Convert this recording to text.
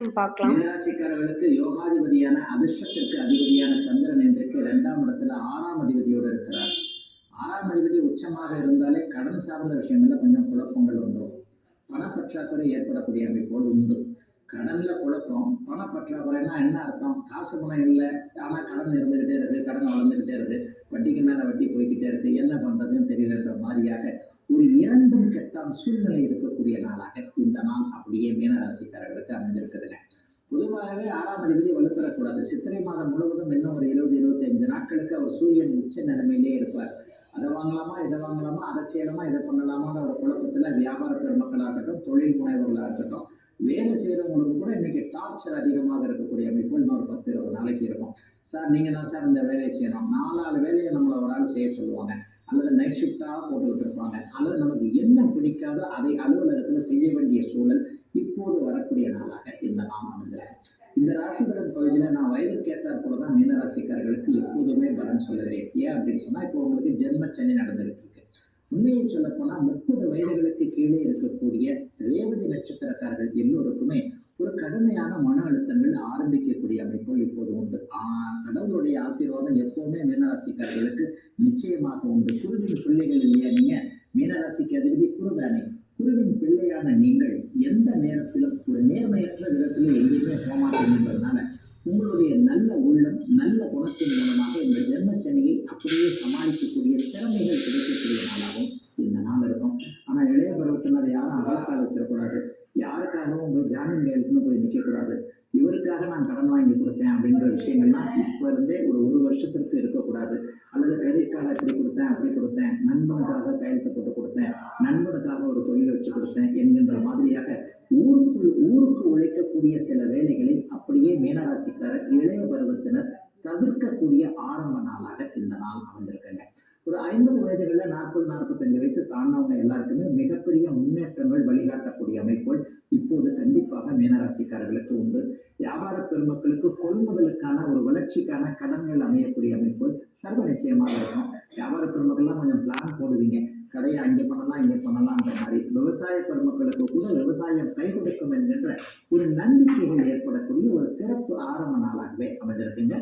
பார்க்கலாம். மீனராசிக்காரர்களுக்கு யோகாதிபதியான அதிர்ஷ்டத்திற்கு அதிபதியான சந்திரன் இன்றைக்கு 2ஆம் இடத்துல 6ஆம் அதிபதியோடு இருக்கிறார். 6ஆம் அதிபதி உச்சமாக இருந்தாலே கடன் சார்ந்த விஷயங்கள்ல கொஞ்சம் குழப்பங்கள் வந்துடும். பணப்பற்றாக்குறை ஏற்படக்கூடிய அமைப்போடு உண்டு. கடன்ல குழப்பம், பணப்பற்றாக்குறைன்னா என்ன அர்த்தம்? காசு பணம் இல்லை, ஆனா கடன் இருந்துகிட்டே இருக்கு, கடன் வளர்ந்துகிட்டே இருக்கு, வட்டிக்கு மேல வட்டி போய்கிட்டே இருக்கு, என்ன பண்றதுன்னு தெரியலன்ற மாதிரியாக ஒரு இரண்டும் கெட்டாம் சூழ்நிலை இருக்கக்கூடிய நாளாக இந்த நாள் அப்படியே மீனராசிக்காரர்களுக்கு அமைஞ்சிருக்குதுங்க. பொதுவாகவே 6ஆம் அதிபதி வலுப்பெறக்கூடாது. சித்திரை மாதம் முழுவதும் இன்னும் ஒரு 20-25 நாட்களுக்கு அவர் சூரியன் உச்ச நிலைமையிலே இருப்பார். அதை வாங்கலாமா, இதை வாங்கலாமா, அதை செய்யலாமா, இதை பண்ணலாமான்ற ஒரு குழப்பத்துல வியாபார பெருமக்களாக இருக்கட்டும், தொழில் முனைவர்களாக இருக்கட்டும், வேலை செய்யறவங்களுக்கு கூட இன்னைக்கு டார்ச்சர் அதிகமாக இருக்கக்கூடிய அமைப்பு இன்னொரு 10-20 நாளைக்கு இருக்கும். சார் நீங்க தான் சார் இந்த வேலையை செய்யணும், 4 வேலையை நம்மளை ஒரு ஆள் செய்ய சொல்லுவாங்க, அல்லது நைட் ஷிஃப்டாக போட்டுக்கிட்டு இருப்பாங்க, அல்லது நமக்கு என்ன பிடிக்காதோ அதை அலுவலகத்தில் செய்ய வேண்டிய சூழல் இப்போது வரக்கூடிய நாளாக இந்த நாள் அமைஞ்சிருக்கு. இந்த ராசிபலன் பகுதியில் நான் வயதுக்கு ஏற்றாற் போல தான் மீனராசிக்காரர்களுக்கு எப்போதுமே பலன் சொல்லுகிறேன். ஏன் அப்படின்னு சொன்னா இப்போ உங்களுக்கு ஜென்ம சனி நடந்துகிட்டு இருக்கு. உண்மையை சொல்ல போனா 30 வயதுகளுக்கு கீழே இருக்கக்கூடிய ரேவதி நட்சத்திரக்காரர்கள் எல்லோருக்குமே ஒரு கடுமையான மன அழுத்தங்கள் ஆரம்பிக்கக்கூடிய அமைப்பு இப்போது உண்டு. கடவுளுடைய ஆசீர்வாதம் எப்பவுமே மீனராசிக்காரர்களுக்கு நிச்சயமாக உண்டு. குருவின் பிள்ளைகள் இல்லையா நீங்க? மீனராசிக்கு அதிபதி குருதானே. குருவின் பிள்ளையான நீங்கள் எந்த நேரத்திலும் ஒரு நேர்மையற்ற விதத்திலும் எங்கேயுமே போமாட்டீங்க என்பதனால உங்களுடைய நல்ல உள்ளம், நல்ல குணத்தின் மூலமாக இந்த ஜென்மச்சனியை அப்படியே சமாளிக்கக்கூடிய திறமைகள் கிடைக்கக்கூடிய நாளாகவும் இந்த நாள் இருக்கும். ஆனா இளைய பருவத்தினர் யாரும் அகலக்கால் வச்சிடக்கூடாது. யாருக்காகவும் உங்க ஜாமீன் கையெழுத்துன்னு போய் நிற்கக்கூடாது. இவருக்காக நான் கடன் வாங்கி கொடுத்தேன் அப்படின்ற விஷயங்கள்லாம் இப்ப இருந்தே ஒரு வருஷத்திற்கு இருக்கக்கூடாது. அல்லது கிரெடிட் கார்டை இப்படி கொடுத்தேன், அப்படி கொடுத்தேன், நண்பனுக்காக கையெழுத்து போட்டு கொடுத்தேன், நண்பனுக்காக ஒரு தொழில் வச்சு கொடுத்தேன் என்கின்ற மாதிரியாக ஊருக்கு உழைக்கக்கூடிய சில வேலைகளை அப்படியே மீனராசிக்காரர் இளைய பருவத்தினர் தவிர்க்கக்கூடிய ஆரம்ப நாளாக இந்த நாள் அமைஞ்சிருக்குங்க. ஒரு 50 வயதுகளில் 40-45 வயசு தாண்டவங்க எல்லாருக்குமே மிகப்பெரிய முன்னேற்றங்கள் வழிகாட்டக்கூடிய அமைப்புகள் இப்போது கண்டிப்பாக மீனராசிக்காரர்களுக்கு உண்டு. வியாபார பெருமக்களுக்கு கொள்முதலுக்கான ஒரு வளர்ச்சிக்கான கடன்கள் அமையக்கூடிய அமைப்புகள் சர்வ நிச்சயமாக இருக்கும். வியாபார பெருமக்கள்லாம் கொஞ்சம் பிளான் போடுவீங்க, கடையை அங்கே பண்ணலாம் இங்கே பண்ணலாம்ன்ற மாதிரி. விவசாய பெருமக்களுக்கு கூட விவசாயம் கை கொடுக்கும் என்கின்ற ஒரு நம்பிக்கைகள் ஏற்படக்கூடிய ஒரு சிறப்பு ஆரம்ப நாளாகவே அமைஞ்சிருக்குங்க.